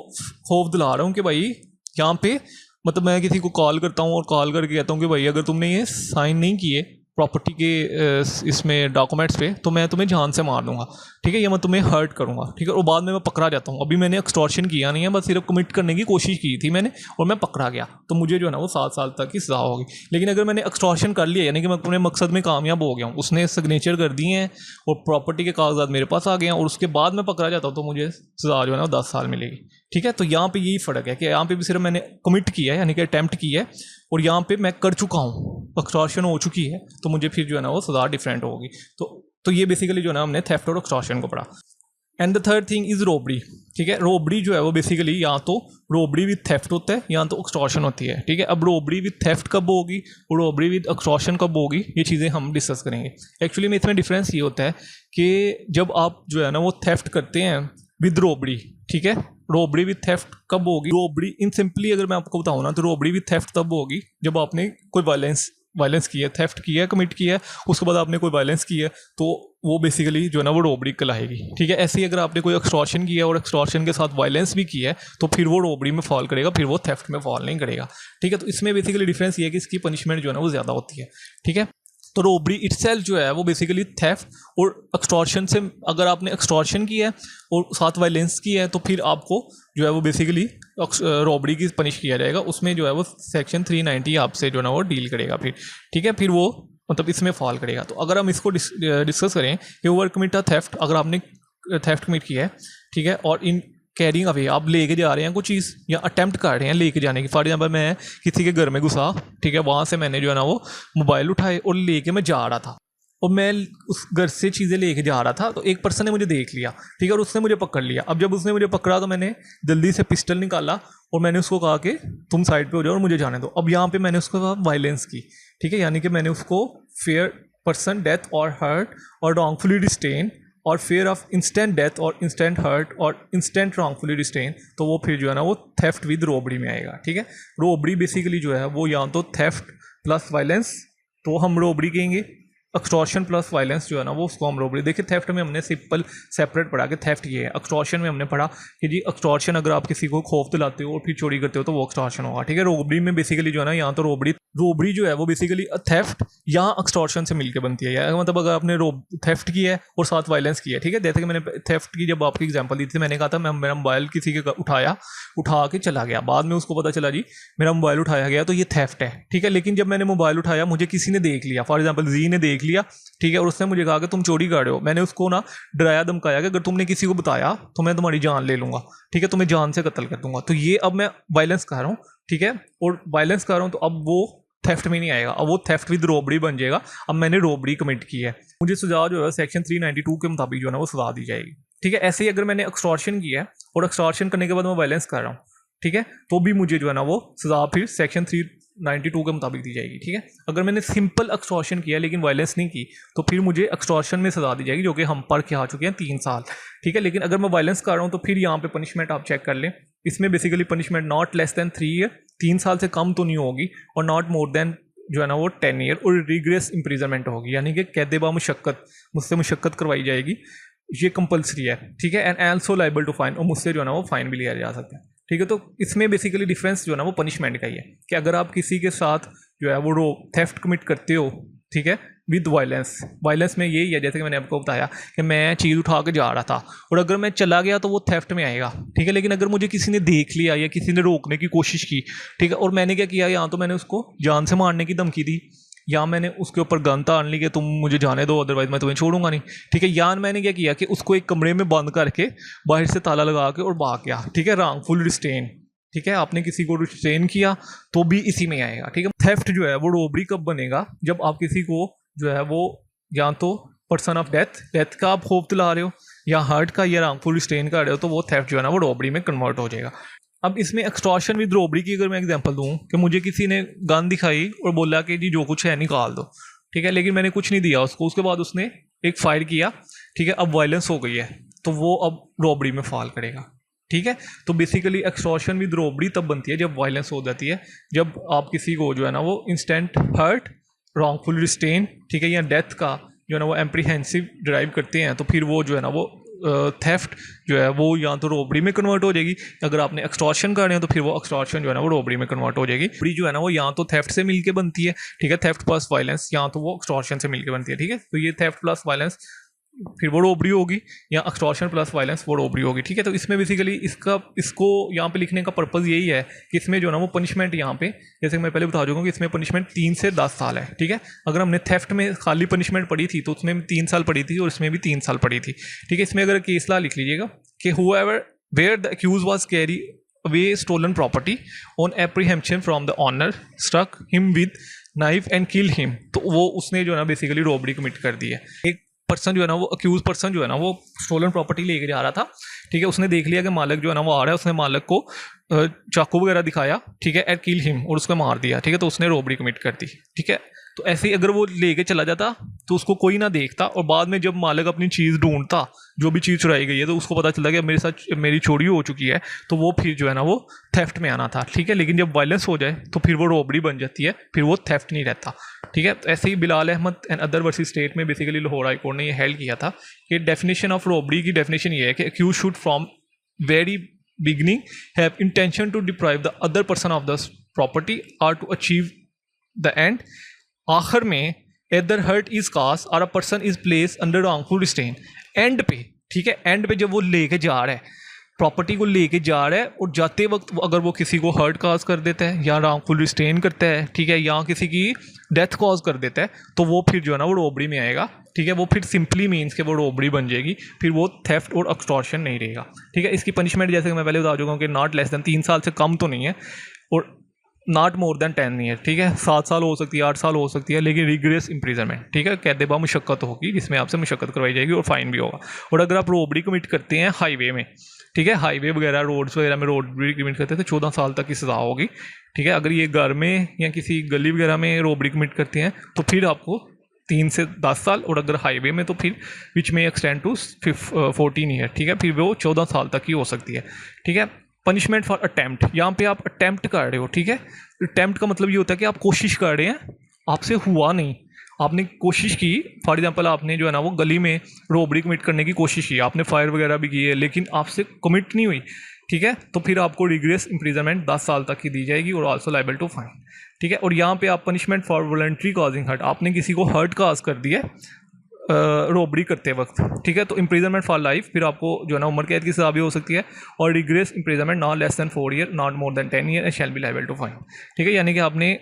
खौफ दिला रहा हूँ कि भाई यहाँ पे मतलब मैं किसी को कॉल करता हूँ और कॉल करके कहता हूँ कि भाई अगर तुमने ये साइन नहीं किए प्रॉपर्टी के इसमें डॉक्यूमेंट्स पे, तो मैं तुम्हें जान से मार दूंगा, ठीक है, या मैं तुम्हें हर्ट करूंगा, ठीक है, और बाद में मैं पकड़ा जाता हूँ। अभी मैंने एक्सटॉर्शन किया नहीं है, बस सिर्फ कमिट करने की कोशिश की थी मैंने और मैं पकड़ा गया, तो मुझे जो है ना वो 7 साल तक की सज़ा होगी। लेकिन अगर मैंने एक्सटॉर्शन कर लिया, यानी कि मैं अपने मकसद में कामयाब हो गया हूँ, उसने सिग्नेचर कर दिए हैं और प्रॉपर्टी के कागजात मेरे पास आ गए हैं, और उसके बाद मैं पकड़ा जाता हूँ, तो मुझे सज़ा जो है ना 10 साल मिलेगी, ठीक है। तो यहाँ पे यही फ़र्क है कि यहाँ पे भी सिर्फ मैंने कमिट किया है, यानी कि अटैम्प्ट किया है, और यहाँ पे मैं कर चुका हूँ, एक्सटॉर्शन हो चुकी है, तो मुझे फिर जो है ना वो सज़ा डिफरेंट होगी। तो ये बेसिकली जो है ना हमने थेफ्ट और एक्सटॉर्शन को पढ़ा। And the third thing is robbery, ठीक है। रोबरी जो है वो बेसिकली या तो रोबरी विद थेफ्ट होता है या तो एक्सटॉर्शन होती है, ठीक है। अब रोबरी विद थेफ्ट कब होगी और रोबरी विद एक्सटॉर्शन कब होगी, ये चीज़ें हम डिस्कस करेंगे। एक्चुअली में इसमें डिफरेंस ये होता है कि जब आप जो है ना वो थेफ्ट करते हैं विद रोबरी, ठीक है, रोबरी विद थेफ्ट कब होगी, रोबरी इन सिंपली अगर मैं आपको बताऊँ ना, तो रोबरी विद थेफ्ट तब होगी जब आपने कोई वायलेंस किया है, थेफ्ट किया है, कमिट किया है, उसके बाद आपने कोई वायलेंस किया है, तो वो बेसिकली जो है ना वो रोबरी कहलाएगी, ठीक है। ऐसे ही अगर आपने कोई एक्सटॉर्शन किया और एक्सटॉर्शन के साथ वायलेंस भी किया है, तो फिर वो रोबरी में फॉल करेगा, फिर वो थेफ्ट में फॉल नहीं करेगा, ठीक है। तो इसमें बेसिकली डिफरेंस ये है कि इसकी पनिशमेंट जो है ना वो ज़्यादा होती है, ठीक है। तो रोबरी इटसेल्फ जो है वो बेसिकली थेफ्ट और एक्सटॉर्शन से, अगर आपने एक्सटॉर्शन किया है और साथ वायलेंस किया है, तो फिर आपको जो है वो बेसिकली रॉबरी की पनिश किया जाएगा, उसमें जो है वो सेक्शन 390 आपसे जो है ना वो डील करेगा फिर, ठीक है, फिर वो मतलब इसमें फॉल करेगा। तो अगर हम इसको डिस्कस करें कि ओवर कमिट अ थेफ्ट, अगर आपने थेफ्ट कमिट किया है, ठीक है, और इन कैरिंग अवे आप लेके जा रहे हैं कुछ चीज़ या अटैम्प्ट कर रहे हैं लेके जाने की, फॉर एग्जाम्पल मैं किसी के घर में घुसा, ठीक है, वहाँ से मैंने जो है ना वो मोबाइल उठाए और लेके मैं जा रहा था, और मैं उस घर से चीज़ें लेके जा रहा था, तो एक पर्सन ने मुझे देख लिया, ठीक है, और उसने मुझे पकड़ लिया। अब जब उसने मुझे पकड़ा तो मैंने जल्दी से पिस्टल निकाला और मैंने उसको कहा कि तुम साइड पे हो जाओ और मुझे जाने दो। अब यहाँ पे मैंने उसको कहा वायलेंस की, ठीक है, यानी कि मैंने उसको फेयर पर्सन डेथ और हर्ट और रॉन्गफुली डिस्टेन और फेयर ऑफ इंस्टेंट डेथ और इंस्टेंट हर्ट और इंस्टेंट रॉन्गफुली डिस्टेन, तो वो फिर जो है ना वो थेफ्ट विद रोबरी में आएगा, ठीक है। रोबरी बेसिकली जो है वो या तो थेफ्ट प्लस वायलेंस, तो हम रोबरी कहेंगे। एक्सटॉर्शन प्लस वायलेंस जो है ना वो उसको हम रोबरी। देखिए थेफ्ट में हमने सिंपल सेपरेट पढ़ा कि थेफ्ट ये है। एक्सटॉर्शन में हमने पढ़ा कि जी एक्सटॉर्शन अगर आप किसी को खौफ दिलाते हो और फिर चोरी करते हो तो वो एक्सटॉर्शन होगा, ठीक है। रोबरी में बेसिकली जो है ना यहाँ तो रोबरी जो है वो बेसिकली थेफ्ट या एक्सटॉर्शन से मिलकर बनती है। या मतलब अगर आपने थेफ्ट की है और साथ वायलेंस की है, ठीक है। जैसे कि मैंने थेफ्ट की जब आपकी एग्जांपल दी थी, मैंने कहा था मैं मेरा मोबाइल किसी के उठा के चला गया, बाद में उसको पता चला जी मेरा मोबाइल उठाया गया, तो ये थेफ्ट है, ठीक है। लेकिन जब मैंने मोबाइल उठाया मुझे किसी ने देख लिया, फॉर एग्जाम्पल जी ने देख लिया, ठीक है, और उसने मुझे कहा कि तुम चोरी कर रहे हो। मैंने उसको ना डराया धमकाया कि अगर तुमने किसी को बताया तो मैं तुम्हारी जान ले लूँगा, ठीक है, तुम्हें जान से कत्ल कर दूंगा। तो ये अब मैं वायलेंस कर रहा हूँ, ठीक है, और वायलेंस कर रहा हूँ, तो अब वो थेफ्ट में नहीं आएगा, अब वो थेफ्ट विद रोबरी बन जाएगा। अब मैंने रोबरी कमिट की है, मुझे सजा जो है सेक्शन 392 के मुताबिक जो है ना वो सजा दी जाएगी, ठीक है। ऐसे ही अगर मैंने एक्सटॉर्शन किया है और एक्सटॉर्शन करने के बाद मैं वायलेंस कर रहा हूँ, ठीक है, तो भी मुझे जो है ना वो सजा फिर सेक्शन 392 के मुताबिक दी जाएगी, ठीक है। अगर मैंने सिंपल एक्सटॉर्शन किया लेकिन वायलेंस नहीं की तो फिर मुझे एक्सटॉर्शन में सजा दी जाएगी, जो कि हम पढ़ के आ चुके हैं 3 साल, ठीक है। लेकिन अगर मैं वायलेंस कर रहा हूँ तो फिर यहाँ पे पनिशमेंट आप चेक कर लें, इसमें basically punishment not less than 3 year, 3 साल से कम तो नहीं होगी, और नॉट मोर देन जो है ना वो 10 ईयर, और रिग्रेस इम्प्रिजनमेंट होगी, यानी कि कैद बा मुशक्कत, मुझसे मुशक्कत करवाई जाएगी, ये कंपलसरी है, ठीक है। And also liable to fine, और मुझसे जो है ना वो फाइन भी लिया जा सकता है, ठीक है। तो इसमें बेसिकली डिफरेंस जो है ना वो पनिशमेंट का ही है कि अगर आप किसी के साथ जो है वो थेफ्ट कमिट करते हो, ठीक है, विद वायलेंस में यही है, जैसे कि मैंने आपको बताया कि मैं चीज़ उठा के जा रहा था और अगर मैं चला गया तो वो थेफ्ट में आएगा, ठीक है। लेकिन अगर मुझे किसी ने देख लिया या किसी ने रोकने की कोशिश की, ठीक है, और मैंने क्या किया, या तो मैंने उसको जान से मारने की धमकी दी, या मैंने उसके ऊपर गन तान ली कि तुम मुझे जाने दो अदरवाइज मैं तुम्हें छोड़ूंगा नहीं, ठीक है, या मैंने क्या किया कि उसको एक कमरे में बंद करके बाहर से ताला लगा के और भाग गया, ठीक है, रॉन्गफुल रिस्ट्रेन, ठीक है। आपने किसी को रिस्ट्रेन किया तो भी इसी में आएगा, ठीक है। थेफ्ट जो है वो रोबरी कब बनेगा, जब आप किसी को जो है वो या तो पर्सन ऑफ डेथ का आप खौफ दिला रहे हो, या हर्ट का या रॉन्गफुल रिस्ट्रेन कर रहे हो, तो वो थेफ्ट जो है ना वो रोबरी में कन्वर्ट हो जाएगा। अब इसमें एक्सटॉर्शन विद रोबरी की अगर मैं एग्जांपल दूं कि मुझे किसी ने गन दिखाई और बोला कि जी जो कुछ है निकाल दो, ठीक है, लेकिन मैंने कुछ नहीं दिया उसको, उसके बाद उसने एक फायर किया, ठीक है, अब वायलेंस हो गई है, तो वो अब रोबरी में फॉल करेगा, ठीक है। तो बेसिकली एक्सटॉर्शन विद रोबरी तब बनती है जब वायलेंस हो जाती है, जब आप किसी को जो है ना वो इंस्टेंट हर्ट, रॉन्गफुल रिस्ट्रेन, ठीक है, या डेथ का जो है ना वो एप्रीहेंसिव ड्राइव करते हैं, तो फिर वो जो है ना वो थेफ्ट जो है वो या तो रोबरी में कन्वर्ट हो जाएगी। अगर आपने एक्सटॉर्शन करने हैं तो फिर वो एक्सटॉर्शन जो है ना वो रोबरी में कन्वर्ट हो जाएगी। रोबरी जो है ना वो या तो थेफ्ट से मिलके बनती है, ठीक है, थेफ्ट प्लस वायलेंस, या तो वो एक्सटॉर्शन से मिलके बनती है, ठीक है। तो ये थेफ्ट प्लस वायलेंस फिर वो रोबरी होगी, या एक्सटॉर्शन प्लस वायलेंस वो रोबरी होगी, ठीक है। तो इसमें बेसिकली इसको यहाँ पे लिखने का पर्पज़ यही है कि इसमें जो ना वो पनिशमेंट यहाँ पे, जैसे मैं पहले बता चुका हूँ कि इसमें पनिशमेंट 3 से 10 साल है, ठीक है। अगर हमने थेफ्ट में खाली पनिशमेंट पढ़ी थी तो उसमें 3 साल पढ़ी थी और इसमें भी 3 साल पढ़ी थी, ठीक है। इसमें अगर केस लॉ लिख लीजिएगा कि whoever where the accused was carry away stolen property on apprehension from the owner struck him with knife and kill him, तो वो उसने जो है ना बेसिकली रोबरी कमिट कर दी है। एक पर्सन जो है ना वो अक्यूज पर्सन जो है ना वो स्टोलन प्रॉपर्टी लेके जा रहा था, ठीक है, उसने देख लिया कि मालिक जो है ना वो आ रहा है, उसने मालिक को चाकू वगैरह दिखाया, ठीक है, एंड किल हिम, और उसको मार दिया, ठीक है, तो उसने रोबरी कमिट कर दी, ठीक है। तो ऐसे ही अगर वो लेके चला जाता तो उसको कोई ना देखता, और बाद में जब मालिक अपनी चीज़ ढूंढता, जो भी चीज़ चुराई गई है, तो उसको पता चलता कि मेरे साथ मेरी चोरी हो चुकी है, तो वो फिर जो है ना वो थेफ्ट में आना था, ठीक है। लेकिन जब वायलेंस हो जाए तो फिर वो रोबरी बन जाती है, फिर वो थेफ्ट नहीं रहता, ठीक है। तो ऐसे ही Bilal Ahmed and other versus state में बेसिकली लाहौर हाई कोर्ट ने ये हेल्ड किया था कि डेफिनेशन ऑफ रोबरी की डेफिनेशन ये है कि accused should from very beginning have intention to deprive the other person of the property or to achieve the end. आखिर में either hurt is caused or a person is placed under wrongful restraint, and पे, ठीक है, एंड पे जब वो लेके जा रहा है, प्रॉपर्टी को लेके जा रहा है, और जाते वक्त अगर वो किसी को हर्ट काज कर देता है या रॉन्गफुल रिस्ट्रेन करता है, ठीक है, या किसी की डेथ कॉज कर देता है, तो वो फिर जो है ना वो रोबरी में आएगा, ठीक है। वो फिर सिंपली मीन्स कि वो रोबरी बन जाएगी, फिर वो थेफ्ट और एक्सटॉर्शन नहीं रहेगा, ठीक है। इसकी पनिशमेंट जैसे कि मैं पहले बता चुका हूँ कि नॉट लेस देन 3 साल से कम तो नहीं है, और नॉट मोर देन 10 ईयर, ठीक है। 7 साल हो सकती है, 8 साल हो सकती है, लेकिन रिग्रेस इम्प्रिजनमेंट, ठीक है, कैद बा मुशक्कत होगी, जिसमें आपसे मुशक्कत करवाई जाएगी और फाइन भी होगा। और अगर आप रोबरी कमिट करते हैं हाईवे में, ठीक है, हाईवे वगैरह रोड्स वगैरह में रोबरी कमिट करते हैं तो 14 साल तक की सज़ा होगी, ठीक है। अगर ये घर में या किसी गली वगैरह में रोबरी कमिट करते हैं तो फिर आपको 3 से 10 साल, और अगर हाईवे में तो फिर विच में एक्सटेंड टू 14 ईयर, ठीक है, फिर वो 14 साल तक की हो सकती है, ठीक है। पनिशमेंट फॉर अटैम्प्ट, यहाँ पे आप अटैम्प्ट कर रहे हो, ठीक है। अटैम्प्ट का मतलब ये होता है कि आप कोशिश कर रहे हैं, आपसे हुआ नहीं, आपने कोशिश की। फॉर एग्जांपल आपने जो है ना वो गली में रोबरी कमिट करने की कोशिश की, आपने फायर वगैरह भी की है, लेकिन आपसे कमिट नहीं हुई, ठीक है, तो फिर आपको रिग्रेस इम्प्रिजनमेंट 10 साल तक की दी जाएगी और आल्सो लाइबल टू फाइन, ठीक है। और यहाँ पे आप punishment for voluntary causing hurt, आपने किसी को हर्ट काज कर दिया रोबरी करते वक्त, ठीक है, तो इम्प्रिजनमेंट फॉर लाइफ, फिर आपको जो है ना उम्र कैद की सजा भी हो सकती है, और rigorous imprisonment not less than 4 year, not more than 10 year, shall be liable to fine, ठीक है। यानी कि आपने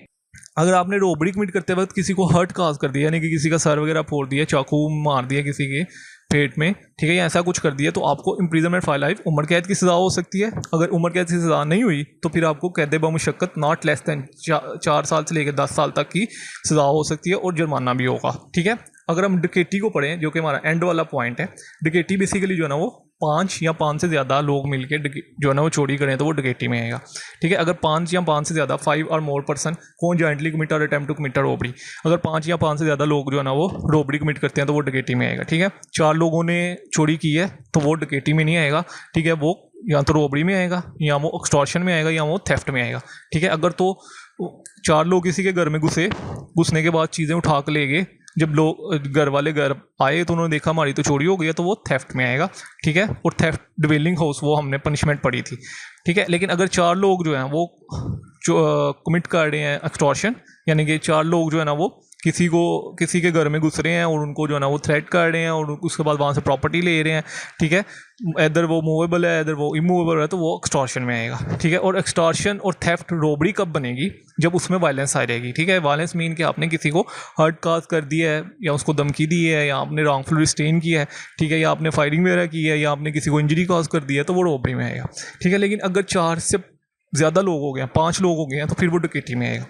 अगर आपने रोबरी कमिट करते वक्त किसी को हर्ट काज कर दिया, यानी कि किसी का सर वगैरह फोड़ दिया, चाकू मार दिया किसी के पेट में, ठीक है, या ऐसा कुछ कर दिया, तो आपको इम्प्रिजनमेंट फॉर लाइफ, उम्र कैद की सज़ा हो सकती है। अगर उम्र कैद की सज़ा नहीं हुई तो फिर आपको कैद बमुशक्कत नॉट लेस दैन 4 साल से लेकर 10 साल तक की सज़ा हो सकती है और जुर्माना भी होगा, ठीक है। अगर हम डकैती को पढ़ें, जो कि हमारा एंड वाला पॉइंट है, डकैती बेसिकली जो है ना वो 5 या 5 से ज़्यादा लोग मिलकर जो है ना वो चोरी करें तो वो डकैती में आएगा, ठीक है। अगर 5 या 5 से ज़्यादा 5 और मोर पर्सन कौन जॉइंटली कमिट और अटेम्प्ट टू कमिट रोबरी, अगर 5 या 5 से ज़्यादा लोग जो है ना वो रोबरी कमिट करते हैं तो वो डकैती में आएगा, ठीक है। 4 लोगों ने चोरी की है तो वो डकैती में नहीं आएगा, ठीक है, वो या तो रोबरी में आएगा, या वो एक्सटॉर्शन में आएगा, या वो थेफ्ट में आएगा, ठीक है। अगर तो 4 लोग किसी के घर में घुसने के बाद चीज़ें उठा के ले गए, जब लोग घर वाले घर आए तो उन्होंने देखा हमारी तो चोरी हो गई है, तो वो थेफ्ट में आएगा, ठीक है। और थेफ्ट डिवेलिंग हाउस वो हमने पनिशमेंट पढ़ी थी, ठीक है। लेकिन अगर 4 लोग जो हैं वो कमिट कर रहे हैं एक्सटॉर्शन, यानी कि 4 लोग जो है ना वो किसी के घर में घुस रहे हैं और उनको जो है ना वो थ्रेट कर रहे हैं और उसके बाद वहाँ से प्रॉपर्टी ले रहे हैं, ठीक है, इधर वो मूवेबल है इधर वो इमूवेबल है, तो वो एक्सटॉर्शन में आएगा, ठीक है। और एक्सटॉर्शन और थेफ्ट रोबरी कब बनेगी, जब उसमें वायलेंस आ जाएगी, ठीक है। वायलेंस मीन कि आपने किसी को हर्ट काज कर दिया है, या उसको धमकी दी है, या आपने रॉन्गफुल रिस्ट्रेन किया है, ठीक है, या आपने फायरिंग वगैरह की है, या आपने किसी को इंजरी काज कर दिया है, तो वो रोबरी में आएगा, ठीक है। लेकिन अगर 4 से ज़्यादा लोग हो गए हैं, 5 लोग हो गए हैं, तो फिर वो डकैती में आएगा,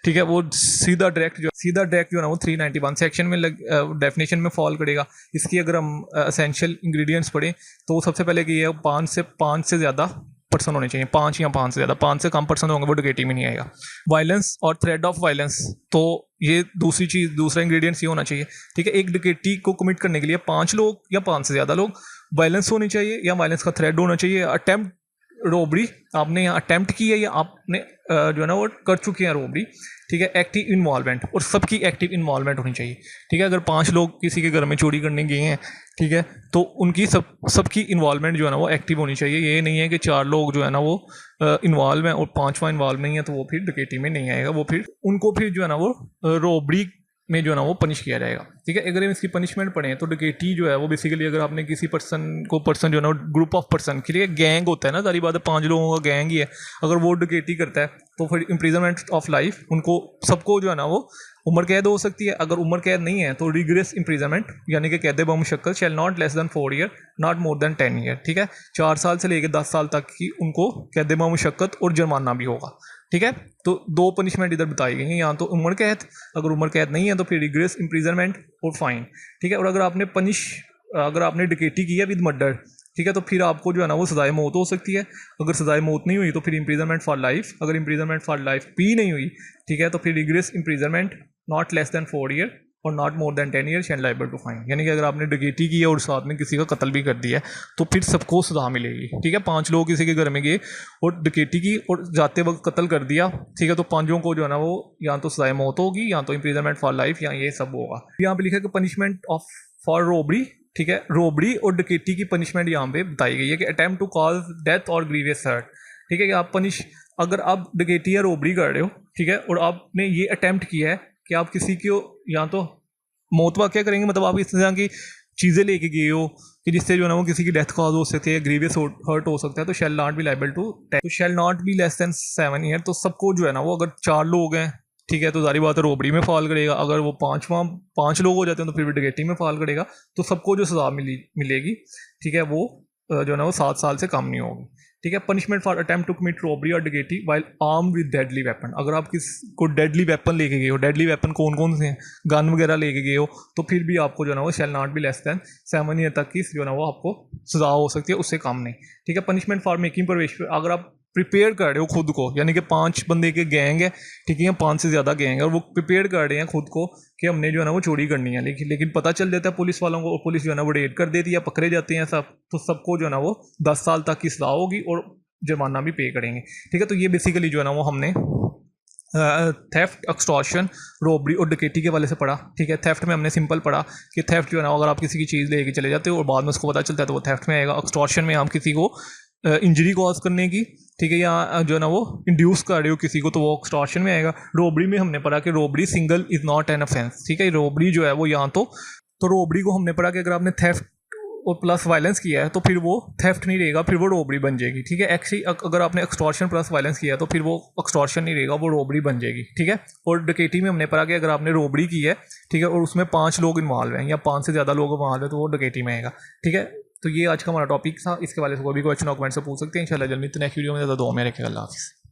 ठीक है। वो सीधा डायरेक्ट जो है ना वो 391 सेक्शन में डेफिनेशन में फॉल करेगा। इसकी अगर हम एसेंशियल इंग्रेडिएंट्स पढ़ें तो सबसे पहले कि ये 5 से ज़्यादा पर्सन होने चाहिए, 5 या 5 से ज़्यादा, 5 से कम पर्सन होंगे वो डकैती में नहीं आएगा। वायलेंस और थ्रेट ऑफ वायलेंस, तो ये दूसरा इंग्रेडिएंट्स ये होना चाहिए, ठीक है। एक डकैती को कमिट करने के लिए 5 लोग या 5 से ज़्यादा लोग, वायलेंस होनी चाहिए या वायलेंस का थ्रेट होना चाहिए, अटेम्प्ट रोबरी आपने यहाँ अटेम्प्ट की है या आपने जो है ना वो कर चुके हैं रोबरी, ठीक है। एक्टिव इन्वॉल्वमेंट, और सबकी एक्टिव इन्वॉल्वमेंट होनी चाहिए, ठीक है। अगर 5 लोग किसी के घर में चोरी करने गए हैं, ठीक है, तो उनकी सबकी इन्वॉल्वमेंट जो है ना वो एक्टिव होनी चाहिए। ये नहीं है कि 4 लोग जो है ना वो इन्वॉल्व हैं और 5वां इन्वॉल्व नहीं है तो वो फिर डकैती में नहीं आएगा, वो फिर उनको फिर जो है ना वो रोबरी में जो है ना वो पनिश किया जाएगा, ठीक है। अगर हम इसकी पनिशमेंट पढ़ें तो डकैती जो है वो बेसिकली अगर आपने किसी पर्सन जो है ना ग्रुप ऑफ पर्सन के लिए गैंग होता है ना, सारी बात है 5 लोगों का गैंग ही है, अगर वो डकैती करता है तो फिर इम्प्रिजनमेंट ऑफ लाइफ, उनको सबको जो है ना वो उम्र कैद हो सकती है। अगर उम्र कैद नहीं है तो रिग्रेस इम्प्रिजनमेंट, यानी कि कैद बमुशक्कत shall not less than 4 year, not more than 10 year, ठीक है। 4 साल से लेकर 10 साल तक की उनको कैद बमुशक्कत और जुर्माना भी होगा, ठीक है। तो 2 पनिशमेंट इधर बताई गई हैं, यहाँ तो उम्र कैद, अगर उम्र कैद नहीं है तो फिर रिग्रेस इम्प्रिजनमेंट और फाइन, ठीक है। और अगर आपने डकैती की है विद मर्डर, ठीक है, तो फिर आपको जो है ना वो सजाए मौत हो सकती है। अगर सजाए मौत नहीं हुई तो फिर इम्प्रिजनमेंट फॉर लाइफ, अगर इम्प्रिजनमेंट फॉर लाइफ भी नहीं हुई, ठीक है, तो फिर rigorous imprisonment not less than 4 year और not more than 10 year and liable to fine. यानी कि अगर आपने डकैती की है और साथ में किसी का कत्ल भी कर दिया है तो फिर सबको सजा मिलेगी, ठीक है। 5 लोग किसी के घर में गए और डकैती की और जाते वक्त कत्ल कर दिया, ठीक है, तो 5 को जो है ना वो या तो सजाए मौत होगी या तो इम्प्रिजनमेंट फॉर लाइफ, या ये सब होगा। यहाँ पे लिखा है कि पनिशमेंट ऑफ फॉर रोबरी, ठीक है, रोबरी और डकैती की पनिशमेंट यहाँ पे बताई गई है कि अटेम्प्ट टू कॉज डेथ और ग्रीवियस हर्ट, ठीक है, कि आप अगर आप डकैती या रोबरी कर रहे हो, ठीक है, और आपने ये अटेम्प्ट किया है कि आप किसी को या तो मौत वाक़या करेंगे, मतलब आप इस तरह की चीज़ें लेके गए हो कि जिससे जो है ना वो किसी की डेथ कॉज हो सकती है, ग्रीवियस हर्ट हो सकता है, तो shall not be liable to, तो shall not be less than 7 year. तो सबको जो है ना वो अगर 4 लोग हैं, ठीक है, तो सारी बात है रोबरी में फॉल करेगा। अगर वो 5 लोग हो जाते हैं तो फिर भी डकैती में फॉल करेगा। तो सबको जो सज़ा मिलेगी, ठीक है, वो जो है ना वो 7 साल से कम नहीं होगी, ठीक है। Punishment for attempt to commit robbery और डकैती while arm with deadly weapon, अगर आप किस को डेडली वेपन लेके गए हो, डेडली वेपन कौन कौन से हैं, गन वगैरह लेके गए हो, तो फिर भी आपको जो है ना वो शैल not be less than 7 year तक की जो है ना वो आपको सजा हो सकती है, उससे कम नहीं। ठीक है। पनिशमेंट फॉर मेकिंग प्रवेश, अगर आप प्रिपेयर कर रहे हो खुद को, यानी कि 5 बंदे के गैंग है, ठीक है, 5 से ज़्यादा गैंग है, और वो प्रिपेयर कर रहे हैं खुद को कि हमने जो है ना वो चोरी करनी है, लेकिन पता चल जाता है पुलिस वालों को, और पुलिस जो है ना वो रेड कर देती है, पकड़े जाते हैं सब, तो सबको जो है ना वो 10 साल तक की सजा होगी और जुर्माना भी पे करेंगे। ठीक है। तो ये बेसिकली जो है ना वो हमने थेफ्ट, एक्सटॉर्शन, रॉबरी और डकैती के वाले से पढ़ा। ठीक है। थेफ्ट में हमने सिंपल पढ़ा कि थेफ्ट जो है ना अगर आप किसी की चीज़ लेके चले जाते हो और बाद में उसको पता चलता है तो वो थेफ्ट में आएगा। एक्सटॉर्शन में हम किसी को इंजरी कॉज करने की, ठीक है, या जो है ना वो इंड्यूस कर रहे हो किसी को, तो वो एक्सटॉर्शन में आएगा। रॉबरी में हमने पढ़ा कि robbery single is not an offence. ठीक है। रॉबरी जो है वो यहाँ तो रॉबरी को हमने पढ़ा कि अगर आपने थेफ्ट और प्लस वायलेंस किया है तो फिर वो थेफ्ट नहीं रहेगा, फिर वो रॉबरी बन जाएगी। ठीक है। एक्चुअली अगर आपने एक्सटॉर्शन प्लस वायलेंस किया है तो फिर वो एक्सटॉर्शन नहीं रहेगा, वो रॉबरी बन जाएगी। ठीक है। और डकैती में हमने पढ़ा कि अगर आपने रॉबरी की है, ठीक है, और उसमें 5 लोग इन्वॉल्व हैं या 5 से ज़्यादा लोग इन्वॉल्व हैं, तो वो डकैती में आएगा। ठीक है। तो ये आज का हमारा टॉपिक था। इसके वाले से कोई भी क्वेश्चन और कमेंट से पूछ सकते हैं। इंशाल्लाह जल्दी नेक्स्ट वीडियो में ज़्यादा दुआ में रखेगा। अल्लाह हाफ़िज़।